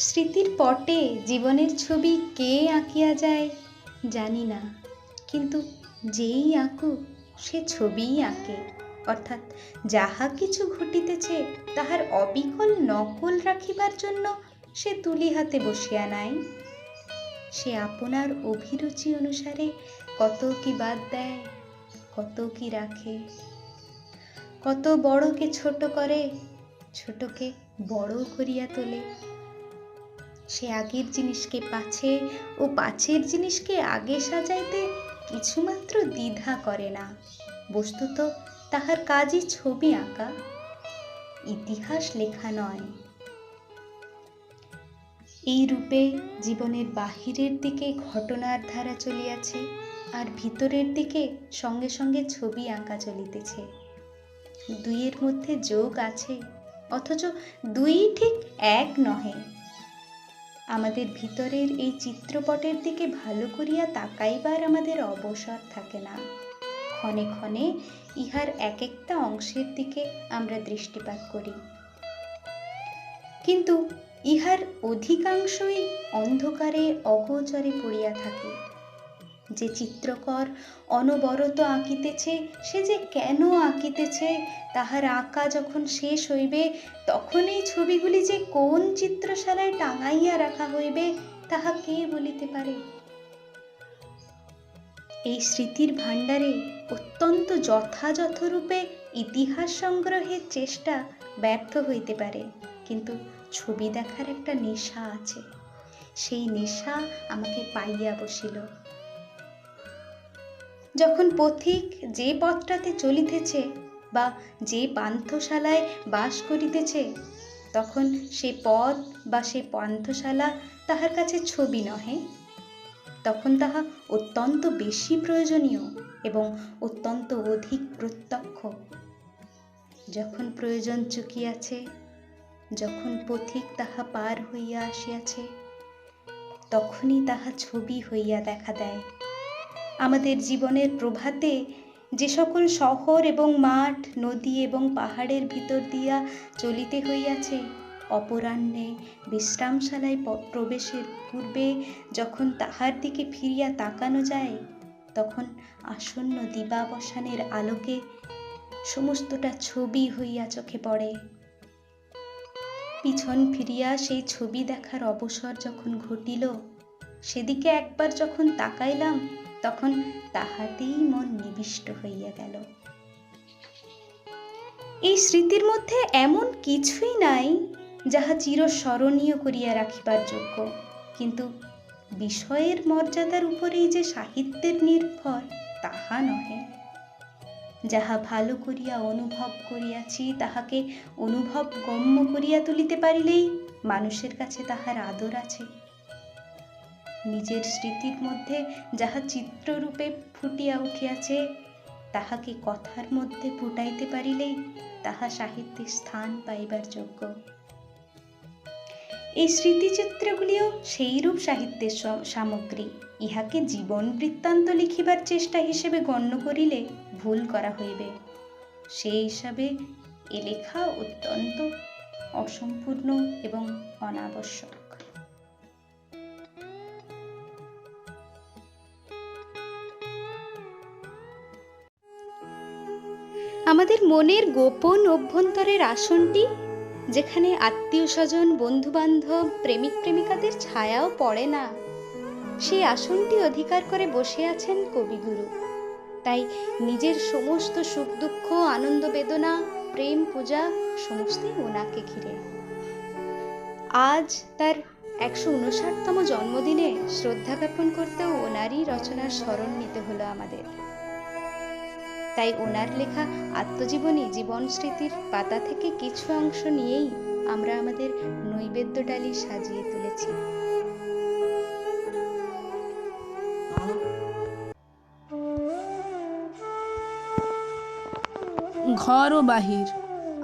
স্মৃতির পটে জীবনের ছবি কে আঁকিয়া যায় জানি না, কিন্তু যেই আঁকুক সে ছবিই আঁকে। অর্থাৎ যাহা কিছু ঘটিতেছে তাহার অবিকল নকল রাখিবার জন্য সে তুলি হাতে বসিয়া নাই। সে আপনার অভিরুচি অনুসারে কত কি বাদ দেয়, কত কি রাখে, কত বড়কে ছোট করে, ছোটকে বড় করিয়া তোলে। সে আগের জিনিসকে পাছে ও পাছের জিনিসকে আগে সাজাইতে কিছুমাত্র দ্বিধা করে না। বস্তুত তাহার কাজই ছবি আঁকা, ইতিহাস লেখা নয়। এই রূপে জীবনের বাহিরের দিকে ঘটনার ধারা চলিয়াছে, আর ভিতরের দিকে সঙ্গে সঙ্গে ছবি আঁকা চলিতেছে। দুইয়ের মধ্যে যোগ আছে, অথচ দুই ঠিক এক নহে। আমাদের ভিতরের এই চিত্রপটের দিকে ভালো করিয়া তাকাইবার আমাদের অবসর থাকে না। ক্ষণে ক্ষণে ইহার এক একটা অংশের দিকে আমরা দৃষ্টিপাত করি, কিন্তু ইহার অধিকাংশই অন্ধকারে অগোচরে পড়িয়া থাকে। যে চিত্রকর অনবরত আঁকিতেছে সে যে কেন আঁকিতেছে, তাহার আঁকা যখন শেষ হইবে তখন এই ছবিগুলি যে কোন চিত্রশালায় টাঙাইয়া রাখা হইবে তাহা কে বলিতে পারে? এই স্মৃতির ভাণ্ডারে অত্যন্ত যথাযথ রূপে ইতিহাস সংগ্রহের চেষ্টা ব্যর্থ হইতে পারে, কিন্তু ছবি দেখার একটা নেশা আছে। সেই নেশা আমাকে পাইয়া বসিল। যখন পথিক যে পথটাতে চলিতেছে বা যে পান্থশালায় বাস করিতেছে, তখন সে পথ বা সে পান্থশালা তাহার কাছে ছবি নহে, তখন তাহা অত্যন্ত বেশি প্রয়োজনীয় এবং অত্যন্ত অধিক প্রত্যক্ষ। যখন প্রয়োজন চুকিয়াছে, যখন পথিক তাহা পার হইয়া আসিয়াছে, তখনই তাহা ছবি হইয়া দেখা দেয়। আমাদের জীবনের প্রভাতে যে সকল শহর এবং মাঠ, নদী এবং পাহাড়ের ভিতর দিয়া চলিতে হইয়াছে, অপরাহ্নে বিশ্রামশালায় প্রবেশের পূর্বে যখন তাহার দিকে ফিরিয়া তাকানো যায়, তখন আসন্ন দিবাবসানের আলোকে সমস্তটা ছবি হইয়া চোখে পড়ে। পিছন ফিরিয়া সেই ছবি দেখার অবসর যখন ঘটিল, সেদিকে একবার যখন তাকাইলাম, তখন তাহাতেই মন নিবিষ্ট হইয়া গেল। এই স্মৃতির মধ্যে এমন কিছুই নাই যাহা চিরস্মরণীয় করিয়া রাখিবার যোগ্য, কিন্তু বিষয়ের মর্যাদার উপরেই যে সাহিত্যের নির্ভর তাহা নহে। যাহা ভালো করিয়া অনুভব করিয়াছি তাহাকে অনুভব গম্য করিয়া তুলিতে পারিলেই মানুষের কাছে তাহার আদর আছে। নিজের স্মৃতির মধ্যে যাহা চিত্ররূপে ফুটিয়া উঠিয়াছে তাহাকে কথার মধ্যে ফুটাইতে পারিলেই তাহা সাহিত্যে স্থান পাইবার যোগ্য। এই স্মৃতিচিত্রগুলিও সেইরূপ সাহিত্যের সামগ্রী। ইহাকে জীবন বৃত্তান্ত লিখিবার চেষ্টা হিসেবে গণ্য করিলে ভুল করা হইবে। সেই হিসাবে এ লেখা অত্যন্ত অসম্পূর্ণ এবং অনাবশ্যক। আমাদের মনের গোপন অভ্যন্তরের আসনটি, যেখানে আত্মীয় স্বজন, বন্ধু বান্ধব, প্রেমিক প্রেমিকাদের ছায়াও পড়ে না, সেই আসনটি অধিকার করে বসে আছেন কবিগুরু। তাই নিজের সমস্ত সুখ দুঃখ, আনন্দ বেদনা, প্রেম পূজা সমস্তই ওনাকে ঘিরে। আজ তার 159তম জন্মদিনে শ্রদ্ধা জ্ঞাপন করতেও ওনারই রচনার স্মরণ নিতে হলো আমাদের। তাই ওনার লেখা আত্মজীবনী জীবন স্মৃতির পাতা থেকে কিছু অংশ নিয়েই আমরা আমাদের নৈবেদ্য ডালি সাজিয়ে তুলেছি। ঘর ও বাহির।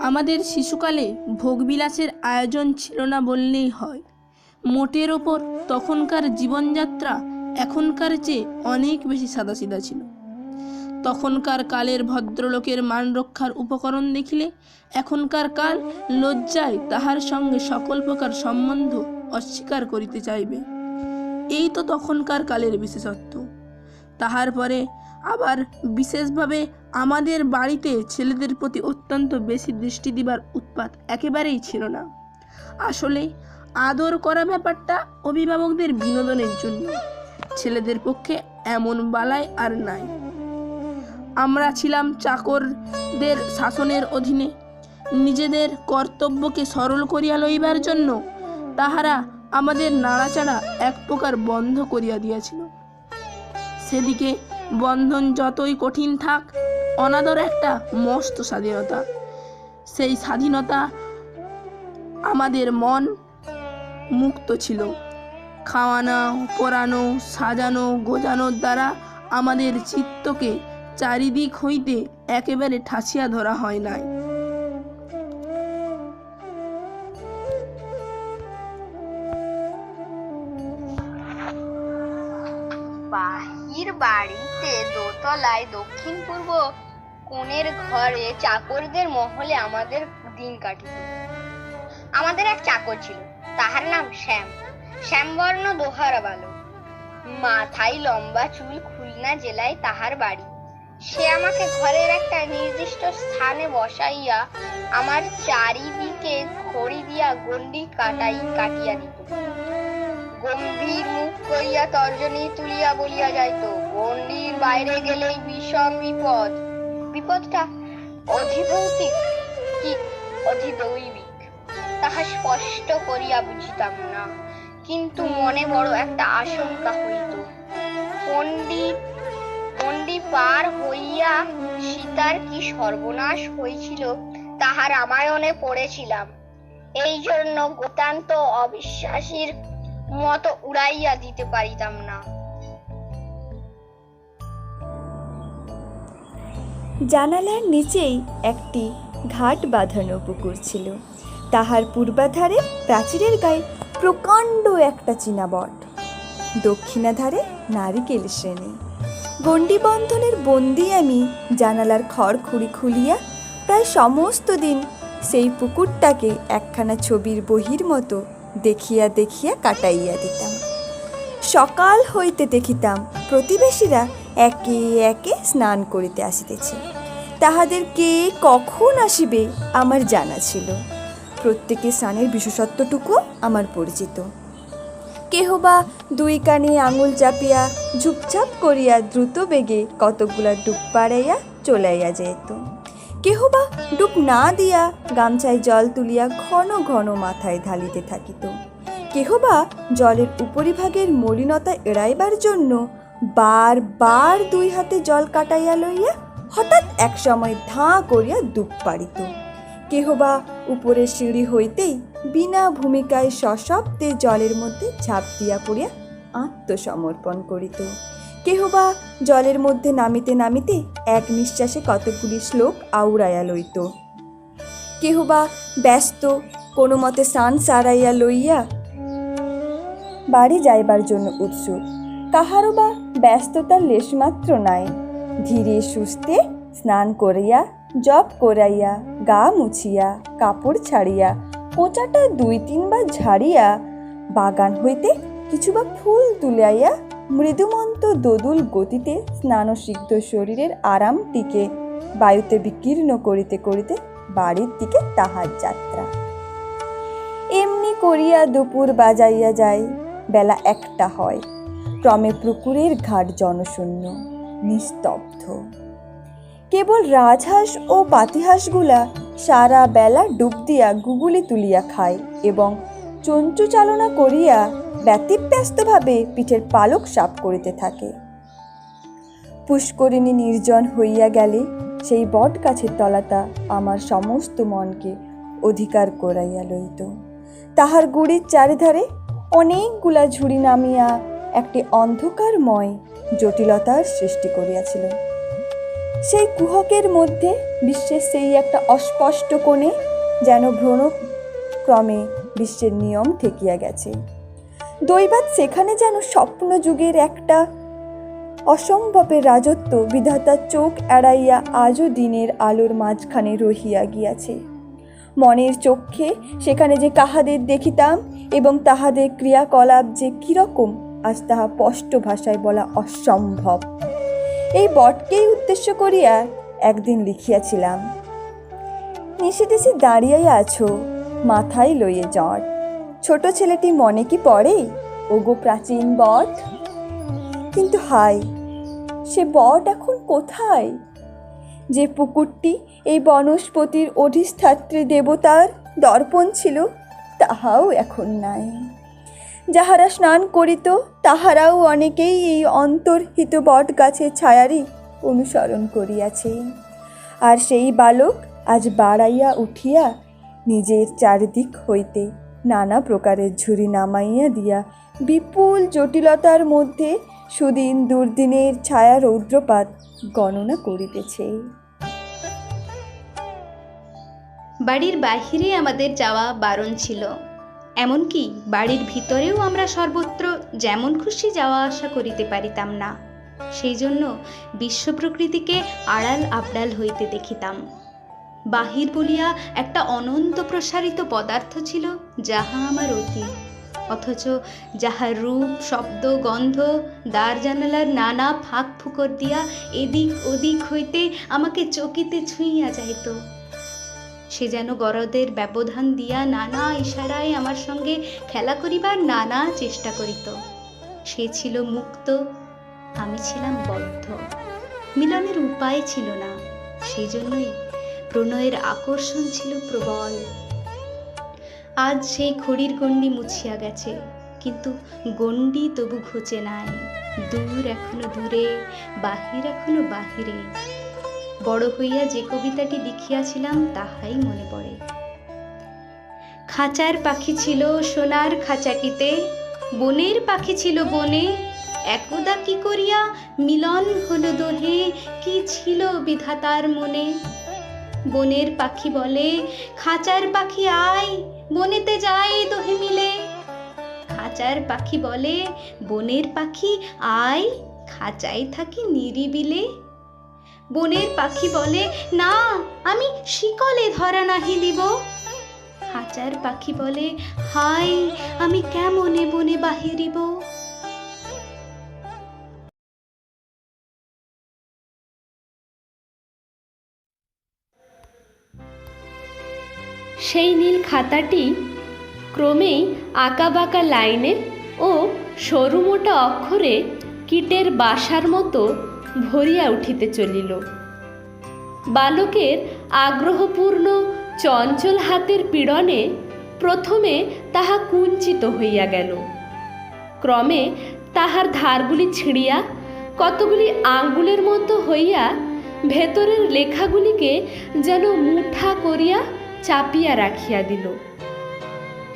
আমাদের শিশুকালে ভোগবিলাসের আয়োজন ছিল না বললেই হয়। মোটের ওপর তখনকার জীবনযাত্রা এখনকার চেয়ে অনেক বেশি সাদাসিধা ছিল। তখনকার কালের ভদ্রলোকের মান রক্ষার উপকরণ দেখিলে এখনকার কাল লজ্জায় তাহার সঙ্গে সকল প্রকার সম্বন্ধ অস্বীকার করিতে চাইবে। এই তো তখনকার কালের বিশেষত্ব। তাহার পরে আবার বিশেষভাবে আমাদের বাড়িতে ছেলেদের প্রতি অত্যন্ত বেশি দৃষ্টি দিবার উৎপাত একেবারেই ছিল না। আসলে আদর করা ব্যাপারটা অভিভাবকদের বিনোদনের জন্য, ছেলেদের পক্ষে এমন বালাই আর নাই। আমরা ছিলাম চাকরদের শাসনের অধীনে। নিজেদের কর্তব্যকে সরল করিয়া লইবার জন্য তাহারা আমাদের নাড়াচাড়া এক প্রকার বন্ধ করিয়া দিয়াছিল। সেদিকে বন্ধন যতই কঠিন থাক, অনাদর একটা মস্ত স্বাধীনতা। সেই স্বাধীনতা আমাদের মন মুক্ত ছিল। খাওয়ানো, পরানো, সাজানো, গোজানোর দ্বারা আমাদের চিত্তকে চারিদিক হইতে একেবারে ঠাসিয়া ধরা হয় নাই। বাহির বাড়িতে দোতলায় দক্ষিণ পূর্ব কোণের ঘরে চাকরদের মহলে আমাদের দিন কাটিত। আমাদের এক চাকর ছিল, তাহার নাম শ্যাম। শ্যামবর্ণ দোহারা বালক, মাথায় লম্বা চুল, খুলনা জেলায় তাহার বাড়ি। সে আমাকে ঘরের একটা নির্দিষ্ট স্থানে বসাইয়া আমার চারিদিকে খড়ি দিয়া গণ্ডি কাটিয়া দিত। গম্ভীর মুখ করিয়া তর্জনী তুলিয়া বলিয়া যাইত, গণ্ডির বাইরে গেলেই বিষম বিপদ। বিপদটা অধিভৌতিক কি অধিদৈবিক তাহা স্পষ্ট করিয়া বুঝিতাম না, কিন্তু মনে বড় একটা আশঙ্কা হইত। গণ্ডি পার হইয়া সীতার কি সর্বনাশ হয়েছিল তাহা রামায়ণে পড়েছিলাম। এই জন্য গোতান্ত অবিশ্বাসীর মতো উড়াইয়া দিতে পারিতাম না। জানালার নিচেই একটি ঘাট বাঁধানো পুকুর ছিল। তাহার পূর্বাধারে প্রাচীরের গায়ে প্রকাণ্ড একটা চীনা বট, দক্ষিণাধারে নারিকেল শ্রেণী। গণ্ডি বন্ধনের বন্দি আমি জানালার খড়খুড়ি খুলিয়া প্রায় সমস্ত দিন সেই পুকুরটাকে একখানা ছবির বহির মতো দেখিয়া দেখিয়া কাটাইয়া দিতাম। সকাল হইতে দেখিতাম প্রতিবেশীরা একে একে স্নান করিতে আসিতেছে। তাহাদের কে কখন আসিবে আমার জানা ছিল। প্রত্যেকের স্নানের বিশেষত্বটুকু আমার পরিচিত। কেহ বা দুই কানে আঙুল চাপিয়া ঝুপঝাপ করিয়া দ্রুত বেগে কতকগুলা ডুব পাড়াইয়া চলাইয়া যেত। কেহ বা ডুব না দিয়া গামছায় জল তুলিয়া ঘন ঘন মাথায় ঢালিতে থাকিত। কেহ বা জলের উপরিভাগের মলিনতা এড়াইবার জন্য বারবার দুই হাতে জল কাটাইয়া লইয়া হঠাৎ এক সময় ধাঁ করিয়া ডুব পাড়িত। কেহ বা উপরের সিঁড়ি হইতেই বিনা ভূমিকায় সশব্দে জলের মধ্যে ঝাঁপ দিয়া পড়িয়া আত্মসমর্পণ করিত। কেহ বা জলের মধ্যে নামিতে নামিতে এক নিঃশ্বাসে কতকগুলি শ্লোক আউড়াইয়া লইত। কেহ বা ব্যস্ত কোনো মতে স্নান সারাইয়া লইয়া বাড়ি যাইবার জন্য উৎসুক। কাহারও বা ব্যস্ততার লেশমাত্র নাই। ধীরে সুস্থে স্নান করিয়া জপ করাইয়া গা মুছিয়া কাপড় ছাড়িয়া কোঁচাটা 2-3 বার ঝাড়িয়া বাগান হইতে কিছু বা ফুল তুলাইয়া মৃদুমন্ত দোদুল গতিতে স্নানসিদ্ধ শরীরের আরামটিকে বায়ুতে বিকীর্ণ করিতে করিতে বাড়ির দিকে তাহার যাত্রা। এমনি করিয়া দুপুর বাজাইয়া যায়, বেলা 1টা হয়। ক্রমে পুকুরের ঘাট জনশূন্য, নিস্তব্ধ। কেবল রাজহাঁস ও পাতিহাঁসগুলা সারা বেলা ডুব দিয়া গুগুলি তুলিয়া খায় এবং চঞ্চু চালনা করিয়া ব্যতিব্যস্তভাবে পিঠের পালক সাপ করিতে থাকে। পুষ্করিণী নির্জন হইয়া গেলে সেই বট গাছের তলাটা আমার সমস্ত মনকে অধিকার করাইয়া লইত। তাহার গুড়ির চারিধারে অনেকগুলা ঝুড়ি নামিয়া একটি অন্ধকারময় জটিলতার সৃষ্টি করিয়াছিল। সেই কুহকের মধ্যে বিশ্বের সেই একটা অস্পষ্ট কোণে যেন ভ্রমণক্রমে বিশ্বের নিয়ম ঠেকিয়া গেছে। দৈবাত সেখানে যেন স্বপ্ন যুগের একটা অসম্ভবের রাজত্ব বিধাতার চোখ এড়াইয়া আজও দিনের আলোর মাঝখানে রহিয়া গিয়াছে। মনের চক্ষে সেখানে যে কাহাদের দেখিতাম এবং তাহাদের ক্রিয়াকলাপ যে কীরকম আজ তাহা স্পষ্ট ভাষায় বলা অসম্ভব। এই বটকেই উদ্দেশ্য করিয়া একদিন লিখিয়াছিলাম, নিশিদিশি দাঁড়িয়ে আছো, মাথায় লইয়ে জট, ছোট ছেলেটি মনে কি পড়ে, ওগো প্রাচীন বট। কিন্তু হায়, সে বট এখন কোথায়? যে পুকুরটি এই বনস্পতির অধিষ্ঠাত্রী দেবতার দর্পণ ছিল, তাহাও এখন নাই। যাহারা স্নান করিত তাহারাও অনেকেই এই অন্তর্হিত বট গাছের ছায়ারই অনুসরণ করিয়াছে। আর সেই বালক আজ বাড়াইয়া উঠিয়া নিজের চারিদিক হইতে নানা প্রকারের ঝুরি নামাইয়া দিয়া বিপুল জটিলতার মধ্যে সুদিন দুর্দিনের ছায়া রৌদ্রপাত গণনা করিতেছে। বাড়ির বাহিরে আমাদের যাওয়া বারণ ছিল, এমনকি বাড়ির ভিতরেও আমরা সর্বত্র যেমন খুশি যাওয়া আসা করিতে পারিতাম না। সেই জন্য বিশ্ব প্রকৃতিকে আড়াল আবডাল হইতে দেখিতাম। বাহির বলিয়া একটা অনন্ত প্রসারিত পদার্থ ছিল, যাহা আমার অতীত, অথচ যাহার রূপ, শব্দ, গন্ধ দ্বার জানালার নানা ফাঁক ফুকর দিয়া এদিক ওদিক হইতে আমাকে চকিতে ছুঁইয়া যাইত। সে যেন গরদের ব্যবধান দিয়া নানা ইশারায় আমার সঙ্গে খেলা করিবার নানা চেষ্টা করিত। সে ছিল মুক্ত, আমি ছিলাম বদ্ধ। মিলনের উপায় ছিল না, সেই জন্যই প্রণয়ের আকর্ষণ ছিল প্রবল। আজ সেই খড়ির গণ্ডি মুছিয়া গেছে, কিন্তু গণ্ডি তবু ঘুচে নাই। দূর এখনো দূরে, বাহির এখনো বাহিরে। বড় হইয়া যে কবিতাটি লিখিয়াছিলাম তাহাই মনে পড়ে। খাঁচার পাখি ছিল সোনার খাঁচাটিতে, বনের পাখি ছিল বনে, একদা কি করিয়া মিলন হলো দোহে, কি ছিল বিধাতার মনে। বনের পাখি বলে, খাঁচার পাখি আয়, বনেতে যাই দোহে মিলে। খাঁচার পাখি বলে, বনের পাখি আয়, খাঁচায় থাকি নিরিবিলে। বনের পাখি বলে, না আমি শিকলে ধরা নাহি দিব। খাঁচার পাখি বলে, হায় আমি কেমনে বনে বাহিরিব। সেই নীল খাতাটি ক্রমেই আঁকাবাঁকা লাইনে ও সরু মোটা অক্ষরে কীটের বাসার মতো ভরিয়া উঠিতে চলিল। বালকের আগ্রহপূর্ণ চঞ্চল হাতের পীড়নে প্রথমে তাহা কুঞ্চিত হইয়া গেল, ক্রমে তাহার ধারগুলি ছিঁড়িয়া কতগুলি আঙ্গুলের মতো হইয়া ভেতরের লেখাগুলিকে যেন মুঠা করিয়া চাপিয়া রাখিয়া দিল।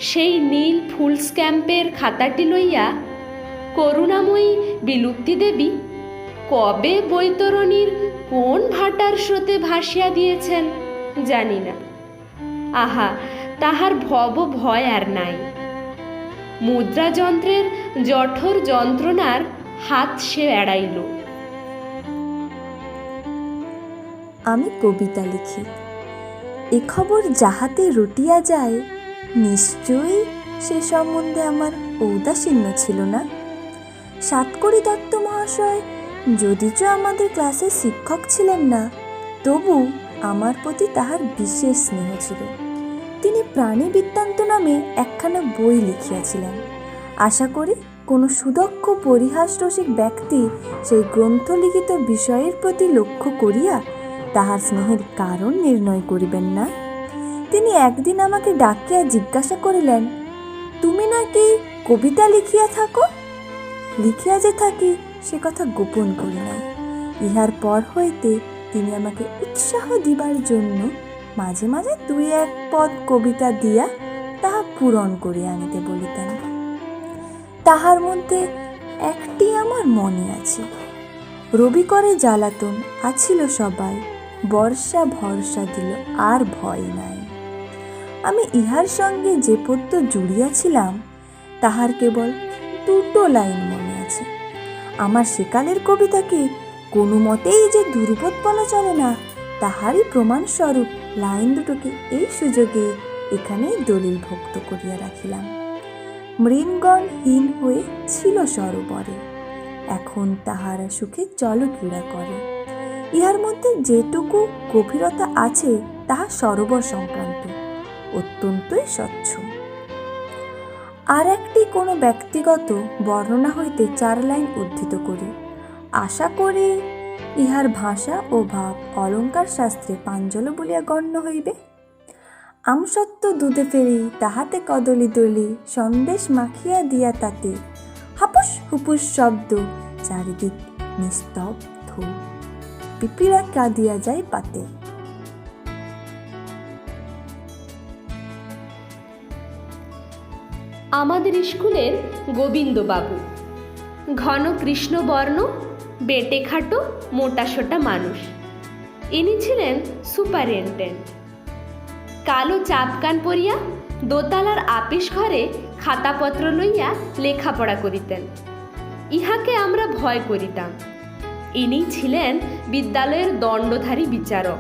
সেই নীল ফুল স্ক্যাম্পের খাতাটি লইয়া করুণাময়ী বিলুপ্তি দেবী কবে বৈতরণীর কোন ভাটার স্রোতে ভাসিয়া দিয়েছেন জানি না। আহা, তাহার ভব ভয় আর নাই। মুদ্রা যন্ত্রের জঠর যন্ত্রণার হাত সে এড়াইল। আমি কবিতা লিখি, এ খবর যাহাতে রটিয়া যায়, নিশ্চয়ই সে সম্বন্ধে আমার ঔদাসীন্য ছিল না। সাতকড়ি দত্ত মহাশয় যদিচ আমাদের ক্লাসের শিক্ষক ছিলেন না, তবু আমার প্রতি তাহার বিশেষ স্নেহ ছিল। তিনি প্রাণী বৃত্তান্ত নামে একখানা বই লিখিয়াছিলেন। আশা করি কোনো সুদক্ষ পরিহাস রসিক ব্যক্তি সেই গ্রন্থ লিখিত বিষয়ের প্রতি লক্ষ্য করিয়া তাহার স্নেহের কারণ নির্ণয় করিবেন না। তিনি একদিন আমাকে ডাকিয়া জিজ্ঞাসা করিলেন, তুমি নাকি কবিতা লিখিয়া থাকো? লিখিয়া যে থাকি সে কথা গোপন করি নাই। ইহার পর হইতে তিনি আমাকে উৎসাহ দিবার জন্য মাঝে মাঝে দুই এক পদ কবিতা দিয়া তাহা পূরণ করিয়া আনিতে বলিতেন। তাহার মধ্যে একটি আমার মনে আছে, রবি করে জ্বালাতন আছিল সবাই, বর্ষা ভরসা দিল আর ভয় নাই। আমি ইহার সঙ্গে যে পদ্য জুড়িয়াছিলাম তাহার কেবল দুটো লাইন মনে আছে। আমার সেকালের কবিতাকে কোনো মতেই যে দুর্বোধ বলা চলে না, তাহারই প্রমাণস্বরূপ লাইন দুটোকে এই সুযোগে এখানেই দলিলভুক্ত করিয়া রাখিলাম। মৃঙ্গনহীন হয়ে ছিল সরোবরে। এখন তাহারা সুখে জলক্রীড়া করে। ইহার মধ্যে যেটুকু গভীরতা আছে তাহা সরোবর সংক্রান্ত, অত্যন্তই স্বচ্ছ। আর একটি কোনো ব্যক্তিগত বর্ণনা হইতে 4 লাইন উদ্ধৃত করি। আশা করি ইহার ভাষা ও ভাব অলঙ্কার শাস্ত্রে প্রাঞ্জল বলিয়া গণ্য হইবে। আমসত্ত্ব দুধে ফেরি তাহাতে কদলি দলি, সন্দেশ মাখিয়া দিয়া তাতে হাপুস হুপুস শব্দ, চারিদিক নিস্তব্ধ, পিপিরা কাঁদিয়া যায় পাতে। আমাদের স্কুলের গোবিন্দবাবু ঘন কৃষ্ণবর্ণ, বেটে খাটো, মোটাসোটা মানুষ। ইনি ছিলেন সুপারিনটেন্ডেন্ট। কালো চাপকান পরিয়া দোতলার আপিস ঘরে খাতাপত্র লইয়া লেখাপড়া করিতেন। ইহাকে আমরা ভয় করিতাম। ইনি ছিলেন বিদ্যালয়ের দণ্ডধারী বিচারক।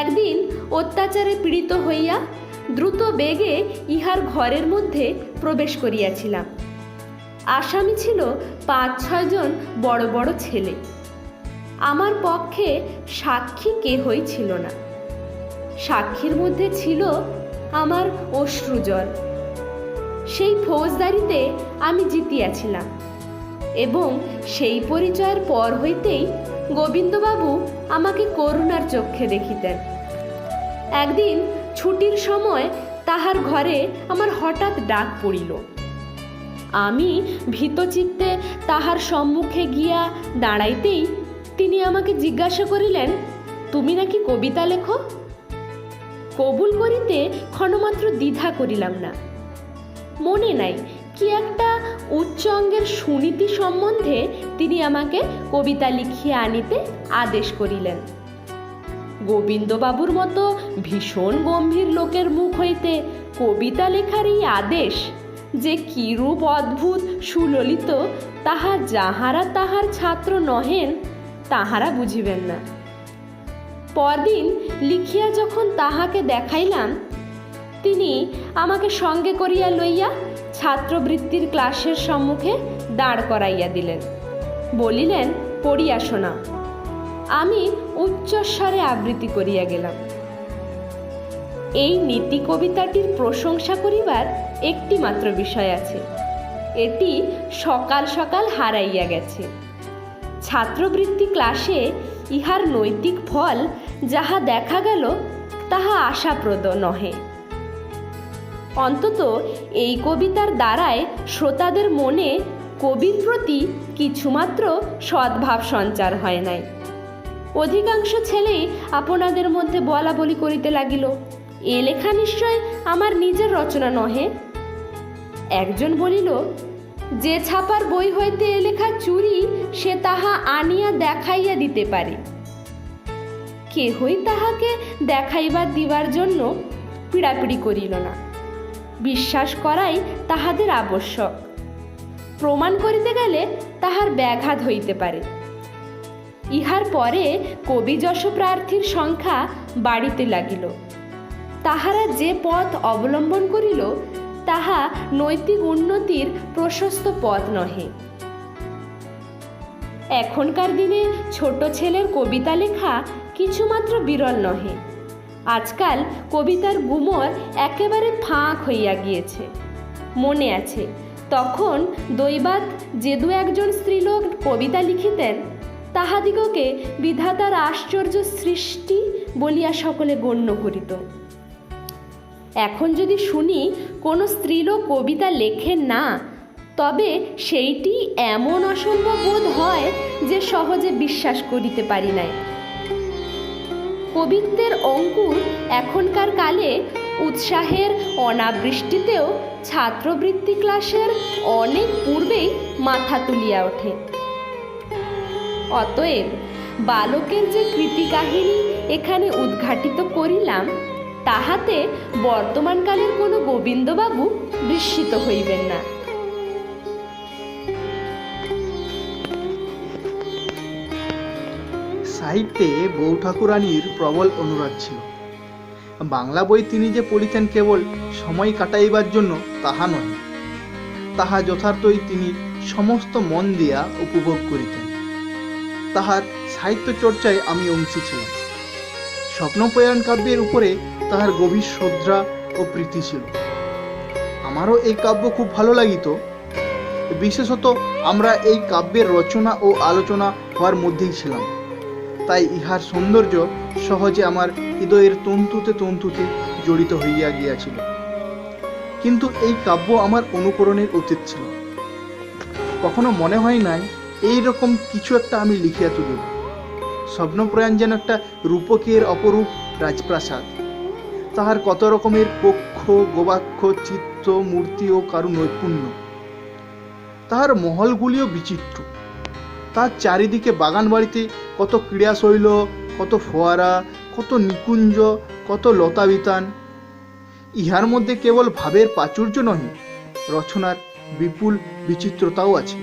একদিন অত্যাচারে পীড়িত হইয়া দ্রুত বেগে ইহার ঘরের মধ্যে প্রবেশ করিয়াছিলাম। আসামি ছিল 5-6 জন বড় বড় ছেলে। আমার পক্ষে সাক্ষী কেহই ছিল না। সাক্ষীর মধ্যে ছিল আমার অশ্রুজল। সেই ফৌজদারিতে আমি জিতিয়াছিলাম এবং সেই পরিচয়ের পর হইতেই গোবিন্দবাবু আমাকে করুণার চক্ষে দেখিতেন। একদিন ছুটির সময় তাহার ঘরে আমার হঠাৎ ডাক পড়িল। আমি ভীতচিত্তে তাহার সম্মুখে গিয়া দাঁড়াইতেই তিনি আমাকে জিজ্ঞাসা করিলেন, তুমি নাকি কবিতা লেখো? কবুল করিতে ক্ষণমাত্র দ্বিধা করিলাম না। মনে নাই কি একটা উচ্চ অঙ্গের সুনীতি সম্বন্ধে তিনি আমাকে কবিতা লিখিয়া আনিতে আদেশ করিলেন। গোবিন্দবাবুর মতো ভীষণ গম্ভীর লোকের মুখ হইতে কবিতা লেখার এই আদেশ যে কিরূপ অদ্ভুত সুললিত, তাহা যাহারা তাহার ছাত্র নহেন তাহারা বুঝিবেন না। পরদিন লিখিয়া যখন তাহাকে দেখাইলাম, তিনি আমাকে সঙ্গে করিয়া লইয়া ছাত্রবৃত্তির ক্লাসের সম্মুখে দাঁড় করাইয়া দিলেন। বলিলেন, পড়িয়া শোনাও। আমি উচ্চস্বরে আবৃত্তি করিয়া গেলাম। এই নীতি কবিতাটির প্রশংসা করিবার একটি মাত্র বিষয় আছে। এটি সকাল সকাল হারাইয়া গেছে। ছাত্রবৃত্তি ক্লাসে ইহার নৈতিক ফল যাহা দেখা গেল তাহা আশাপ্রদ নহে। অন্তত এই কবিতার দ্বারায় শ্রোতাদের মনে কবির প্রতি কিছুমাত্র সদ্ভাব সঞ্চার হয় নাই। অধিকাংশ ছেলেই আপনাদের মধ্যে বলা বলি করিতে লাগিল, এ লেখা নিশ্চয় আমার নিজের রচনা নহে। একজন বলিল, যে ছাপার বই হইতে এ লেখা চুরি সে তাহা আনিয়া দেখাইয়া দিতে পারে। কেহই তাহাকে দেখাইবার দিবার জন্য পীড়াপিড়ি করিল না। বিশ্বাস করাই তাহাদের আবশ্যক। প্রমাণ করিতে গেলে তাহার ব্যাঘাত হইতে পারে। ইহার পরে কবি যশ প্রার্থীর সংখ্যা বাড়িতে লাগিল। তাহারা যে পথ অবলম্বন করিল তাহা নৈতিক উন্নতির প্রশস্ত পথ নহে। এখনকার দিনে ছোট ছেলের কবিতা লেখা কিছুমাত্র বিরল নহে। আজকাল কবিতার গুমর একেবারে ফাঁক হইয়া গিয়েছে। মনে আছে, তখন দৈবাত যে 2-1 স্ত্রীলোক কবিতা লিখিতেন, তাহাদিগকে বিধাতার আশ্চর্য সৃষ্টি বলিয়া সকলে গণ্য করিত। এখন যদি শুনি কোনো স্ত্রীলোক কবিতা লেখেন না, তবে সেইটি এমন অসম্ভব বোধ হয় যে সহজে বিশ্বাস করিতে পারি নাই। কবিত্বের অঙ্কুর এখনকার কালে উৎসাহের অনাবৃষ্টিতেও ছাত্রবৃত্তি ক্লাসের অনেক পূর্বেই মাথা তুলিয়া ওঠে। অতএব বালকের যে কৃতিকাহিনী এখানে উদ্ঘাটিত করিলাম, তাহাতে বর্তমানকালের কোনো গোবিন্দবাবু বিস্মিত হইবেন না। সাহিত্যে বউ ঠাকুরানীর প্রবল অনুরাগ ছিল। বাংলা বই তিনি যে পড়িতেন কেবল সময় কাটাইবার জন্য তাহা নয়, তাহা যথার্থই তিনি সমস্ত মন দিয়া উপভোগ করিতেন। তাহার সাহিত্য চর্চায় আমি অংশী ছিলাম। স্বপ্নপ্রয়াণ কাব্যের উপরে তাহার গভীর শ্রদ্ধা ও প্রীতি ছিল। আমারও এই কাব্য খুব ভালো লাগিত। বিশেষত আমরা এই কাব্যের রচনা ও আলোচনা হওয়ার মধ্যেই ছিলাম, তাই ইহার সৌন্দর্য সহজে আমার হৃদয়ের তন্তুতে তন্তুতে জড়িত হইয়া গিয়াছিল। কিন্তু এই কাব্য আমার অনুকরণের উচিত ছিল। কখনো মনে হয় নাই এই রকম কিছু একটা আমি লিখিয়া তুলিব। স্বপ্নপ্রয়াণ যেন একটা রূপকের অপরূপ রাজপ্রাসাদ। তাহার কত রকমের কক্ষ, গবাক্ষ, চিত্র, মূর্তি ও কারু নৈপুণ্য। তাহার মহলগুলিও বিচিত্র। তার চারিদিকে বাগান বাড়িতে কত ক্রীড়াশৈল, কত ফোয়ারা, কত নিকুঞ্জ, কত লতাবিতান। ইহার মধ্যে কেবল ভাবের প্রাচুর্য নহে, রচনার বিপুল বিচিত্রতাও আছে।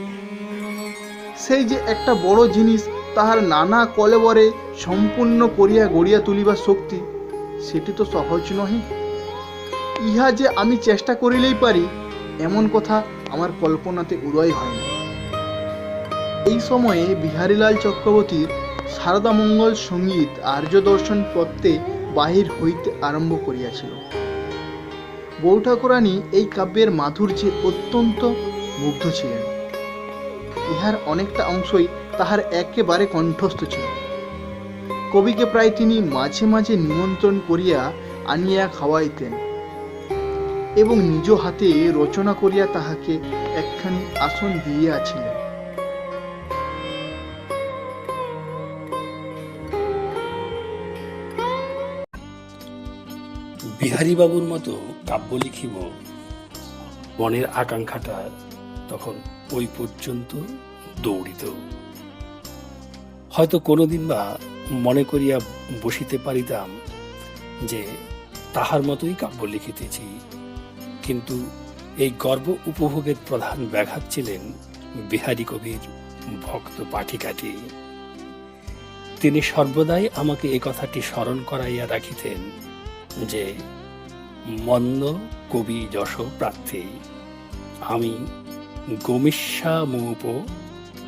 সেই যে একটা বড় জিনিস তাহার নানা কলেবরে সম্পূর্ণ করিয়া গড়িয়া তুলিবার শক্তি, সেটি তো সহজ নহে। ইহা যে আমি চেষ্টা করিলেই পারি, এমন কথা আমার কল্পনাতে উদয় হয় না। এই সময়ে বিহারীলাল চক্রবর্তীর সারদা মঙ্গল সঙ্গীত আর্য দর্শন পত্রে বাহির হইতে আরম্ভ করিয়াছিল। বউ ঠাকুরানী এই কাব্যের মাধুর্যে অত্যন্ত মুগ্ধ ছিলেন। ইহার অনেকটা অংশই তাহার একেবারে কণ্ঠস্থ ছিল। কবিকে প্রায় তিনি মাঝে মাঝে নিমন্ত্রণ করিয়া আনিয়া খাওয়াইতেন এবং নিজ হাতে রচনা করিয়া তাহাকে একখানি আসন দিয়াছিলেন। বিহারীবাবুর মতো কাব্য লিখিব, মনের আকাঙ্ক্ষাটা তখন ওই পর্যন্ত দৌড়িত। হয়তো কোনোদিন বা মনে করিয়া বসিতে পারিতাম যে তাহার মতোই কাব্য লিখিতেছি, কিন্তু এই গর্ব উপভোগের প্রধান ব্যাঘাত ছিলেন বিহারী কবির ভক্ত পাঠিকাটি। তিনি সর্বদাই আমাকে এ কথাটি স্মরণ করাইয়া রাখিতেন যে মন্দ কবি যশ প্রার্থী, আমি গমিষ্যামূপ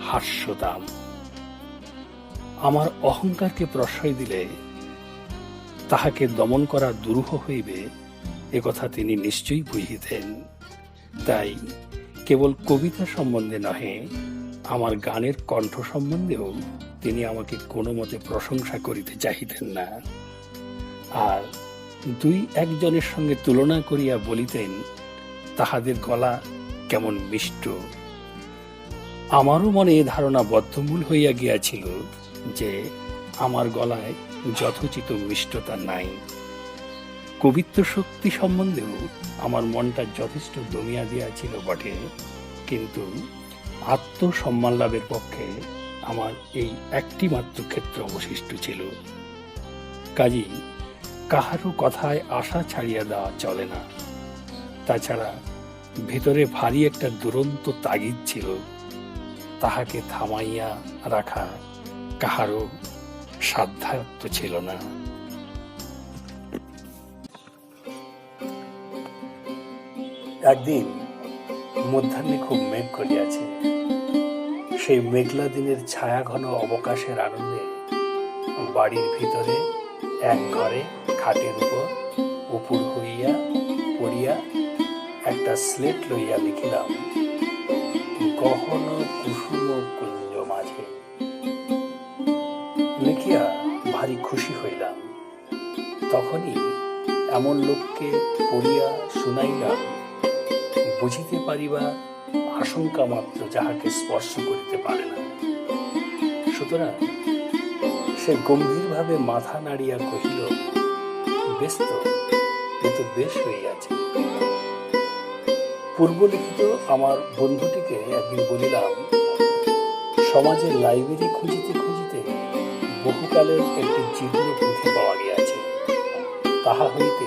হাস্যতাম। আমার অহংকারকে প্রশ্রয় দিলে তাহাকে দমন করা দুরূহ হইবে, একথা তিনি নিশ্চয়ই বুঝিতেন। তাই কেবল কবিতা সম্বন্ধে নহে, আমার গানের কণ্ঠ সম্বন্ধেও তিনি আমাকে কোনো মতে প্রশংসা করিতে চাহিতেন না। আর দুই একজনের সঙ্গে তুলনা করিয়া বলিতেন তাহাদের গলা কেমন মিষ্ট। আমারও মনে এ ধারণা বদ্ধমূল হইয়া গিয়াছিল যে আমার গলায় যথোচিত মিষ্টতা নাই। কবিত্ব শক্তি সম্বন্ধেও আমার মনটা যথেষ্ট দমিয়া দিয়াছিল বটে, কিন্তু আত্মসম্মান লাভের পক্ষে আমার এই একটি মাত্র ক্ষেত্র অবশিষ্ট ছিল। কাজী কাহারও কথায় আশা ছাড়িয়া দেওয়া চলে না। তাছাড়া ভিতরে ভারী একটা দুরন্ত তাগিদ ছিল, তাহাকে থামাইয়া রাখা কাহারও সাধ্যায়ত্ত ছিল না। একদিন মধ্যাহ্নে খুব মেঘ করিয়াছে। সেই মেঘলা দিনের ছায়া ঘন অবকাশের আনন্দে বাড়ির ভিতরে এক ঘরে খাটের উপর উপুর হইয়া পড়িয়া একটা স্লেট লইয়া লিখিলাম, গহন কুসুম কুঞ্জ মাঝে। লিখিয়া ভারী খুশি হইলাম। তখনই এমন লোককে পড়িয়া শুনাইলাম, বুঝিতে পারিবা আশঙ্কা মাত্র যাহাকে স্পর্শ করিতে পারে না। সুতরাং সে গম্ভীরভাবে মাথা নাড়িয়া কহিল, বেশ তো, এ তো বেশ হইয়াছে। পূর্বলিখিত আমার বন্ধুটিকে একদিন বলিলাম, সমাজের লাইব্রেরি খুঁজিতে খুঁজিতে বহুকালের একটি জীর্ণ পুঁথি পাওয়া গিয়াছে। তাহা হইতে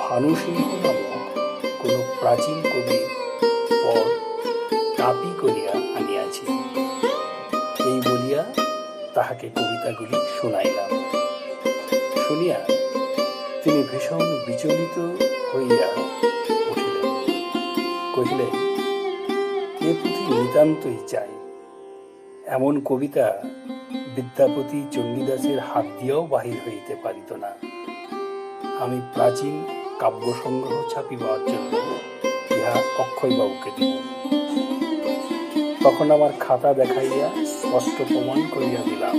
ভানুসিংহ নামক কোন প্রাচীন কবির পদ কাপি করিয়া আনিয়াছি। এই বলিয়া তাহাকে কবিতাগুলি শুনাইলাম। শুনিয়া তিনি ভীষণ বিচলিত হইয়া উঠিলেন। কহিলেন, এ পুঁথি নিতান্তই চাই। এমন কবিতা বিদ্যাপতি চণ্ডীদাসের হাত দিয়েও বাহির হইতে পারিত না। আমি প্রাচীন কাব্য সংগ্রহ ছাপিবার জন্য ইহা অক্ষয়বাবুকে দিব। তখন আমার খাতা দেখাইয়া স্পষ্ট প্রমাণ করিয়া দিলাম,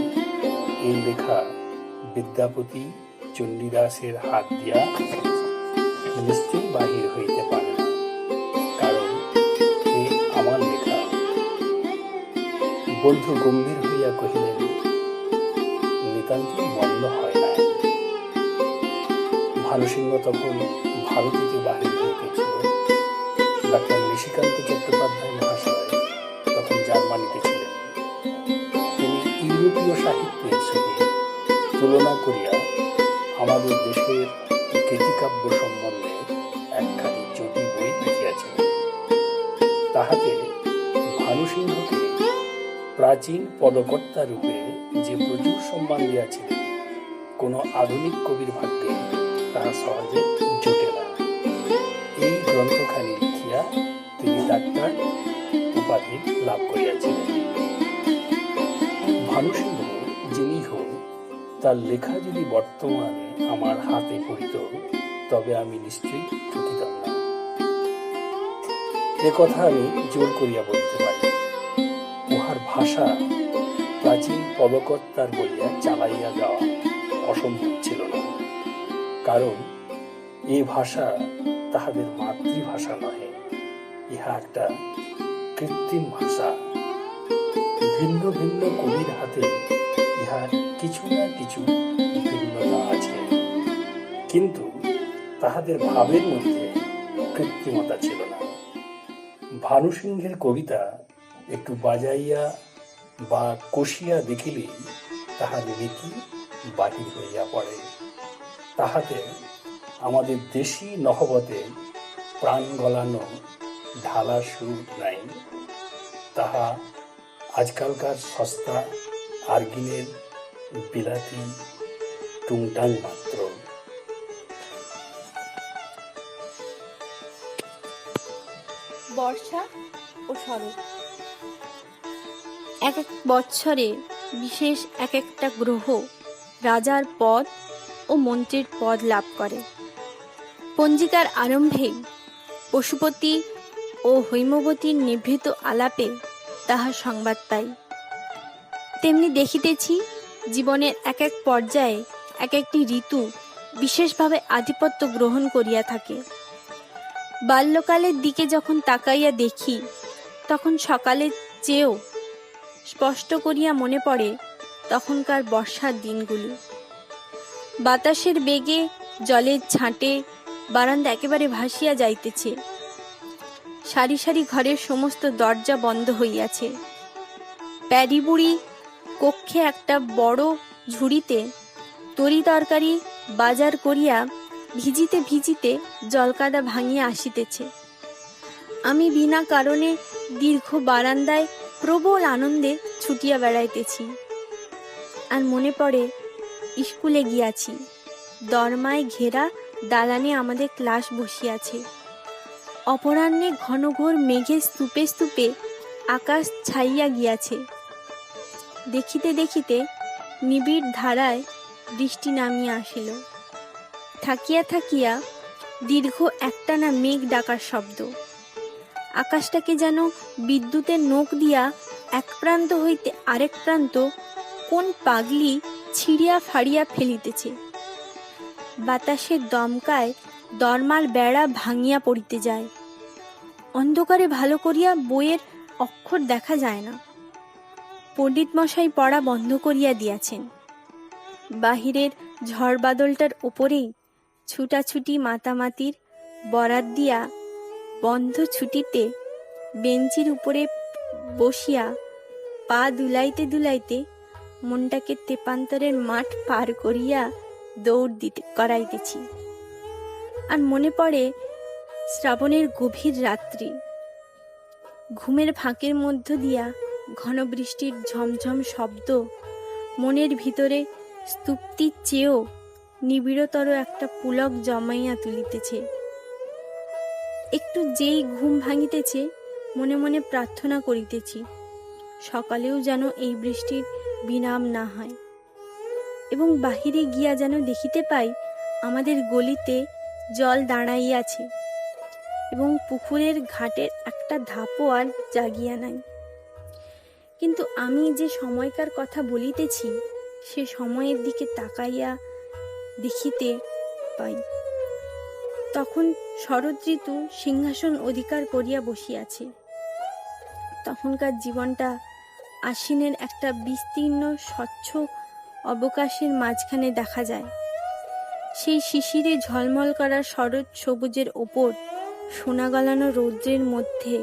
এই লেখা বিদ্যাপতি চণ্ডীদাসের হাত দিয়া নিশ্চয়ই বাহির হইতে পারে না, কারণ এ আমার লেখা। বন্ধু গম্ভীর হইয়া কহিলেন, নিতান্ত মন্দ হয় না। ভানুসিংহ তখন ভারতীতে বাহির হইতেছিল। ডাক্তার নিশিকান্ত চট্টোপাধ্যায় মহাশয় তখন জার্মানিতে ছিলেন। তিনি ইউরোপীয় সাহিত্যের সঙ্গে তুলনা করিয়া আমাদের দেশের গীতিকাব্য সম্বন্ধে একখানি জটিল বই লিখিয়াছেন। তাহাতে ভানুসিংহকে প্রাচীন পদকর্তা রূপে যে প্রচুর সম্মান দিয়াছিলেন, কোনো আধুনিক কবির ভাগ্যে তাহা সহজে জোটে না। এই গ্রন্থখানি লিখিয়া তিনি ডাক্তার উপাধি লাভ করিয়াছিলেন। ভানুসিংহ যিনি হোক, তার লেখা যদি বর্তমানে আমার হাতে পড়িত, তবে আমি নিশ্চয়ই ঠকিতাম না। এ কথা আমি জোর করিয়া বলতে পারি। উহার ভাষা প্রাচীন পদকর্তার বলিয়া চালাইয়া যাওয়া অসম্ভব ছিল না, কারণ এ ভাষা তাহাদের মাতৃভাষা নহে, ইহা একটা কৃত্রিম ভাষা। ভিন্ন ভিন্ন কবির হাতে ইহার কিছু না কিছু ভিন্নতা আছে, কিন্তু তাহাদের ভাবের মধ্যে কৃত্রিমতা ছিল না। ভানুসিংহের কবিতা একটু বাজাইয়া বা কষিয়া দেখিলেই তাহার রীতি বাহির হইয়া পড়ে। তাহাতে আমাদের দেশি নহবতে প্রাণ গলানো ঢালা সুর নাই, তাহা আজকালকার সস্তা আর্গিনের বিলাতি টুংটাং মাত্র। বর্ষা ও শরৎ। এক এক বৎসরে বিশেষ এক একটা গ্রহ রাজার পদ ও মন্ত্রীর পদ লাভ করে। পঞ্জিকার আরম্ভেই পশুপতি ও হৈমবতীর নিভৃত আলাপে তাহার সংবাদ পাই। তেমনি দেখিতেছি জীবনের এক এক পর্যায়ে এক একটি ঋতু বিশেষভাবে আধিপত্য গ্রহণ করিয়া থাকে। বাল্যকালের দিকে যখন তাকাইয়া দেখি, তখন সকালের চেয়েও স্পষ্ট করিয়া মনে পড়ে তখনকার বর্ষার দিনগুলি। বাতাসের বেগে জলের ছাঁটে বারান্দা একেবারে ভাসিয়া যাইতেছে। সারি সারি ঘরের সমস্ত দরজা বন্ধ হইয়াছে। প্যারি বুড়ি কক্ষে একটা বড় ঝুড়িতে তরি তরকারি বাজার করিয়া ভিজিতে ভিজিতে জলকাদা ভাঙিয়া আসিতেছে। আমি বিনা কারণে দীর্ঘ বারান্দায় প্রবল আনন্দে ছুটিয়া বেড়াইতেছি। আর মনে পড়ে স্কুলে গিয়াছি, দরমায় ঘেরা দালানে আমাদের ক্লাস বসিয়াছে। অপরাহ্নে ঘনঘোর মেঘের স্তূপে স্তূপে আকাশ ছাইয়া গিয়াছে। দেখিতে দেখিতে নিবিড় ধারায় বৃষ্টি নামিয়া আসিল। থাকিয়া থাকিয়া দীর্ঘ একটানা মেঘ ডাকার শব্দ। আকাশটাকে যেন বিদ্যুতের নোক দিয়া এক প্রান্ত হইতে আরেক প্রান্ত কোন পাগলি ছিঁড়িয়া ফাড়িয়া ফেলিতেছে। বাতাসের দমকায় দরমার বেড়া ভাঙিয়া পড়িতে যায়। অন্ধকারে ভালো করিয়া বইয়ের অক্ষর দেখা যায় না। পণ্ডিত মশাই পড়া বন্ধ করিয়া দিয়াছেন। বাহিরের ঝড় বাদলটার ওপরেই ছুটাছুটি মাতামাতির বরাত দিয়া বন্ধ ছুটিতে বেঞ্চির উপরে বসিয়া পা দুলাইতে দুলাইতে মনটাকে তেপান্তরের মাঠ পার করিয়া দৌড় করাইতেছি। আর মনে পড়ে শ্রাবণের গভীর রাত্রি। ঘুমের ফাঁকের মধ্য দিয়া ঘন বৃষ্টির ঝমঝম শব্দ মনের ভিতরে স্তূপটির চেয়েও নিবিড়তর একটা পুলক জমাইয়া তুলিতেছে। একটু যেই ঘুম ভাঙিতেছে, মনে মনে প্রার্থনা করিতেছি সকালেও যেন এই বৃষ্টির বিরাম না হয়, এবং বাহিরে গিয়া যেন দেখিতে পাই আমাদের গলিতে জল দাঁড়াইয়াছে এবং পুকুরের ঘাটের একটা ধাপও আর জাগিয়া নাই। কিন্তু আমি যে সময়কার কথা বলিতেছি সে সময়ের দিকে তাকাইয়া দেখিতে পাই তখন শরৎ ঋতু সিংহাসন অধিকার করিয়া বসিয়াছে। তখনকার জীবনটা আশ্বিনের একটা বিস্তীর্ণ স্বচ্ছ অবকাশের মাঝখানে দেখা যায়। সেই শিশিরে ঝলমল করা শরৎ সবুজের ওপর সোনা গলানো রৌদ্রের মধ্যে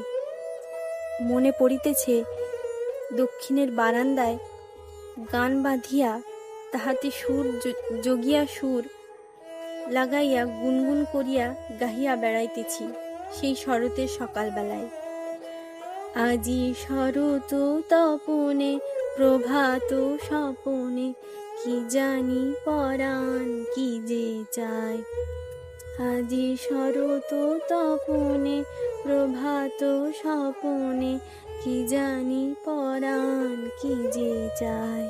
মনে পড়িতেছে দক্ষিণের বারান্দায় গান বাঁধিয়া তাহাতে সুর জগিয়া সুর লাগাইয়া গুনগুন করিয়া গাহিয়া বেড়াইতেছি সেই শরতের সকালবেলায়। আজি শরৎ তপনে প্রভাত স্বপনে কি জানি পরাণ কি যে চায়। আজি শরৎ তপনে প্রভাত স্বপনে কি জানি পরাণ কি যে চায়।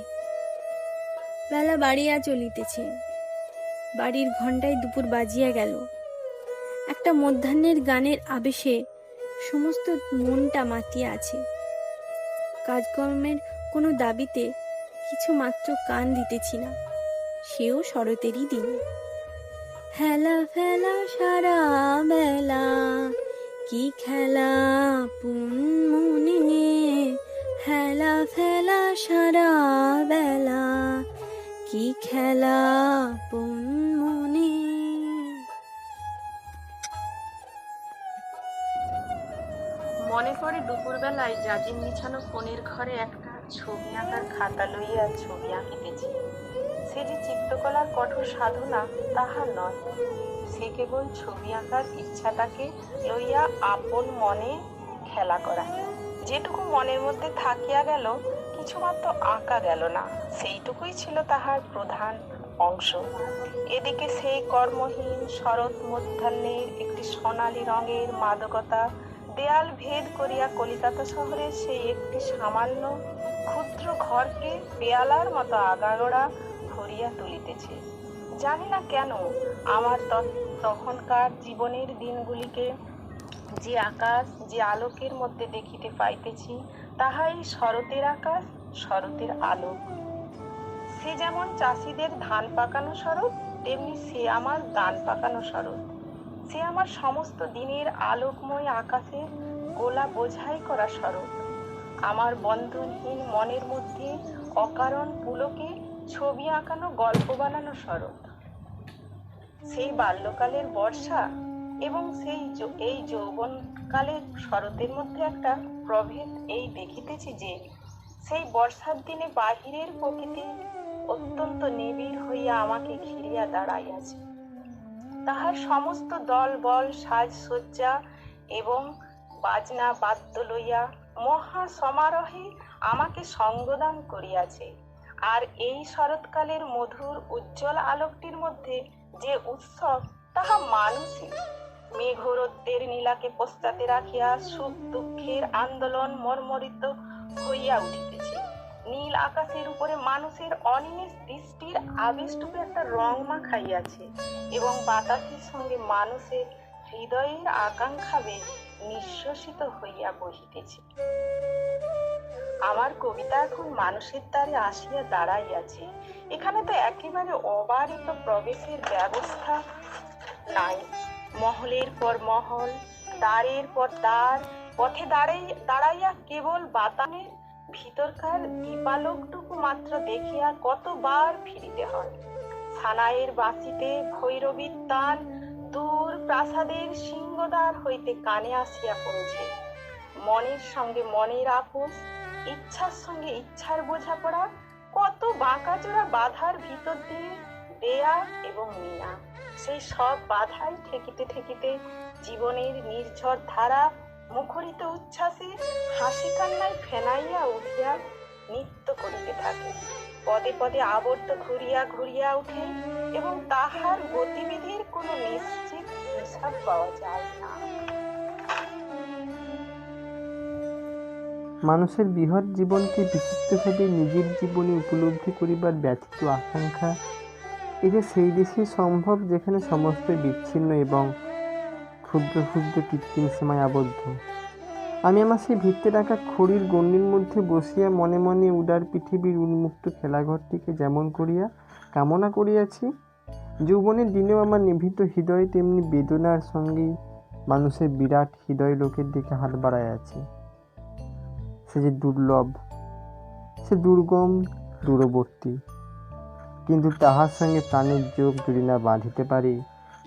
বেলা বাড়িয়া চলিতেছে, বাড়ির ঘণ্টায় দুপুর বাজিয়া গেল। একটা মধ্যাহ্নের গানের আবেশে সমস্ত মনটা মাতিয়া আছে। কাজকর্মের কোনো দাবিতে কিছু মাত্র কান দিতেছি না, সেও শরতেরই দিন। হেলা ফেলা সারা বেলা কি খেলা পুন মনে, হেলা ফেলা সারা বেলা কি খেলা পুন মনে। মনে পড়ে দুপুরবেলায় জাজিম বিছানো কোণের ঘরে একটা ছবি আঁকার খাতা লইয়া ছবি আঁকিতেছি। সে যে চিত্রকলার কঠোর সাধনা তাহা নয়, সে কেবল ছবি আঁকার ইচ্ছাটাকে লইয়া আপন মনে খেলা করা। যেটুকু মনের মধ্যে থাকিয়া গেল কিছুমাত্র আঁকা গেল না, সেইটুকুই ছিল তাহার প্রধান অংশ। এদিকে সেই কর্মহীন শরৎ মধ্যাহ্নের একটি সোনালী রঙের মাদকতা দেয়াল ভেদ করিয়া কলিকাতা শহরের সেই একটি সামান্য ক্ষুদ্র ঘরকে পেয়ালার মতো আগাগোড়া ভরিয়া তুলিতেছে। জানি না কেন আমার তখনকার জীবনের দিনগুলিকে যে আকাশ যে আলোকের মধ্যে দেখিতে পাইতেছি তাহাই শরতের আকাশ, শরতের আলোক। সে যেমন চাষিদের ধান পাকানো শরৎ, তেমনি সে আমার ধান পাকানো শরৎ। সে আমার সমস্ত দিনের আলোকময় আকাশের গোলা বোঝাই করা শরৎ। আমার বন্ধনহীন মনের মধ্যে অকারণ পুলকে ছবি আঁকানো গল্প বানানো শরৎ। সেই বাল্যকালের বর্ষা এবং এই যৌবনকালের শরতের মধ্যে একটা প্রভেদ এই দেখিতেছি যে সেই বর্ষার দিনে বাহিরের প্রকৃতি অত্যন্ত নিবিড় হইয়া আমাকে ঘিরিয়া দাঁড়াইয়াছে। তাহার সমস্ত দল বল সাজসজ্জা এবং বাজনা বাদ্য লইয়া মহা সমারোহে আমাকে সঙ্গদান করিয়াছে। আর এই শরৎকালের মধুর উজ্জ্বল আলোকটির মধ্যে যে উৎসব তাহা মানুষই। মেঘরোদ্রের নীলাকে পশ্চাতে রাখিয়া সুখ দুঃখের আন্দোলন মর্মরিত হইয়া উঠিতেছে। নীল আকাশের উপরে মানুষের অনিমেষ দৃষ্টির আবেশটুকু একটা রং মাখাইয়াছে এবং বাতাসের সঙ্গে মানুষের হৃদয়ের আকাঙ্ক্ষা বেগ নিঃশ্বসিত হইয়া বহিতেছে। আমার কবিতা এখন মানুষের দ্বারে আসিয়া দাঁড়াইয়াছে। এখানে তো একেবারে অবারিত প্রবেশের ব্যবস্থা নাই। মহলের পর মহল, দ্বারের পর দ্বার, পথে দাঁড়াইয়া কেবল বাতানের ভিতরকার দীপালোকটুকু মাত্র দেখিয়া কতবার ফিরিতে হয়। সানাইয়ের বাঁশিতে ভৈরবীর তান দূর প্রাসাদের সিংহদ্বার হইতে কানে আসিয়া পৌঁছে। মনের সঙ্গে মনের আপোষ, ইচ্ছার সঙ্গে ইচ্ছার বোঝাপড়া কত বাঁকাচোরা বাধার ভিতর দিয়ে দেয়া এবং মিনা। সেই সব বাধাই ঠেকিতে ঠেকিতে জীবনের নির্ঝর ধারা মুখরিত উচ্ছ্বাসে হাসি কান্নায় ফেনাইয়া উঠিয়া নৃত্য করিতে থাকে। পদে পদে আবর্ত ঘুরিয়া ঘুরিয়া উঠে এবং তাহার গতিবিধির কোনো নিশ্চিত হিসাব পাওয়া যায় না। মানুষের বৃহৎ জীবনকে বিচিত্রভাবে নিজের জীবনে উপলব্ধি করিবার ব্যতীত আকাঙ্ক্ষা এটা সেই দেশেই সম্ভব যেখানে সমস্ত বিচ্ছিন্ন এবং ক্ষুদ্র ক্ষুদ্র কৃত্রিম সীমায় আবদ্ধ। আমি আমার সেই ভিত্তে রাখা খড়ির গণ্ডির মধ্যে বসিয়া মনে মনে উদার পৃথিবীর উন্মুক্ত খেলাঘরটিকে যেমন করিয়া কামনা করিয়াছি, যৌবনের দিনেও আমার নিভৃত হৃদয় তেমনি বেদনার সঙ্গেই মানুষের বিরাট হৃদয় লোকের দিকে হাত বাড়ায় আছে। সে যে দুর্লভ, সে দুর্গম, দূরবর্তী, কিন্তু তাহার সঙ্গে প্রাণের যোগ যদি না বাঁধিতে পারি,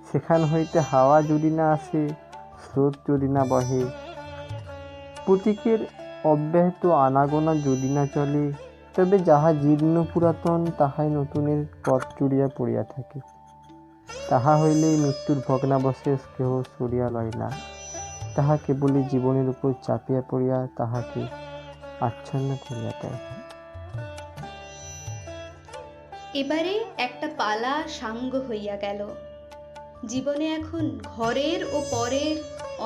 সেখান হইতে হাওয়া যদি না আসে, স্রোত যদি না বহে, প্রতীকের অব্যাহত আনাগোনা যদি না চলে, তবে যাহা জীর্ণ পুরাতন তাহাই নতুনের পথ জুড়িয়া পড়িয়া থাকে। তাহা হইলেই মৃত্যুর ভগ্নাবশেষ কেহ সরিয়া লয় না, তাহা কেবলই জীবনের উপর চাপিয়া পড়িয়া তাহাকে আচ্ছন্ন করিয়া দেয়। এবারে একটা পালা সাঙ্গ হইয়া গেল। জীবনে এখন ঘরের ও পরের,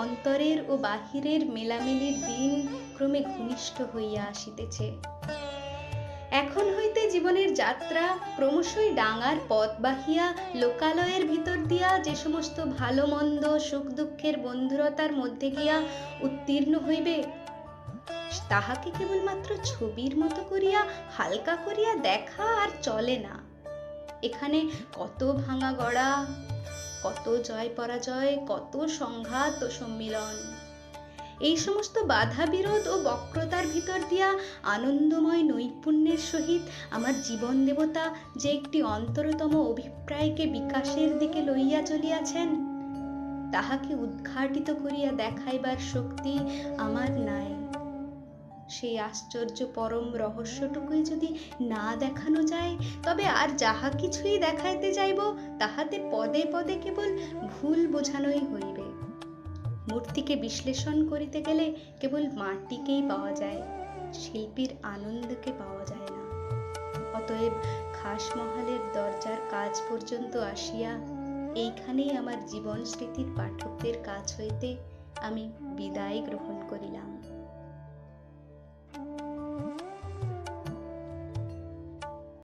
অন্তরের ও বাহিরের মেলামেলির দিন ক্রমে ঘনিষ্ঠ হইয়া আসিতেছে। এখন হইতে জীবনের যাত্রা ক্রমশই ডাঙার পথ বাহিয়া লোকালয়ের ভিতর দিয়া যে সমস্ত ভালো মন্দ সুখ দুঃখের বন্ধুরতার মধ্যে গিয়া উত্তীর্ণ হইবে, তাহাকে কেবলমাত্র ছবির মতো করিয়া হালকা করিয়া দেখা আর চলে না। এখানে কত ভাঙা গড়া, কত জয় পরাজয়, কত সংঘাত ও সম্মিলন, এই সমস্ত বাধা বিরোধ ও বক্রতার ভিতর দিয়া আনন্দময় নৈপুণ্যের সহিত আমার জীবন দেবতা যে একটি অন্তরতম অভিপ্রায়কে বিকাশের দিকে লইয়া চলিয়াছেন, তাহাকে উদ্ঘাটিত করিয়া দেখাইবার শক্তি আমার নাই। সেই আশ্চর্য পরম রহস্যটুকুই যদি না দেখানো যায়, তবে আর যাহা কিছুই দেখাইতে যাইব তাহাতে পদে পদে কেবল ভুল বোঝানোই হইবে। মূর্তিকে বিশ্লেষণ করিতে গেলে কেবল মাটিকেই পাওয়া যায়, শিল্পীর আনন্দকে পাওয়া যায় না। অতএব খাসমহালের দরজার কাজ পর্যন্ত আসিয়া এইখানেই আমার জীবন স্মৃতির পাঠকদের কাছ হইতে আমি বিদায় গ্রহণ করিলাম।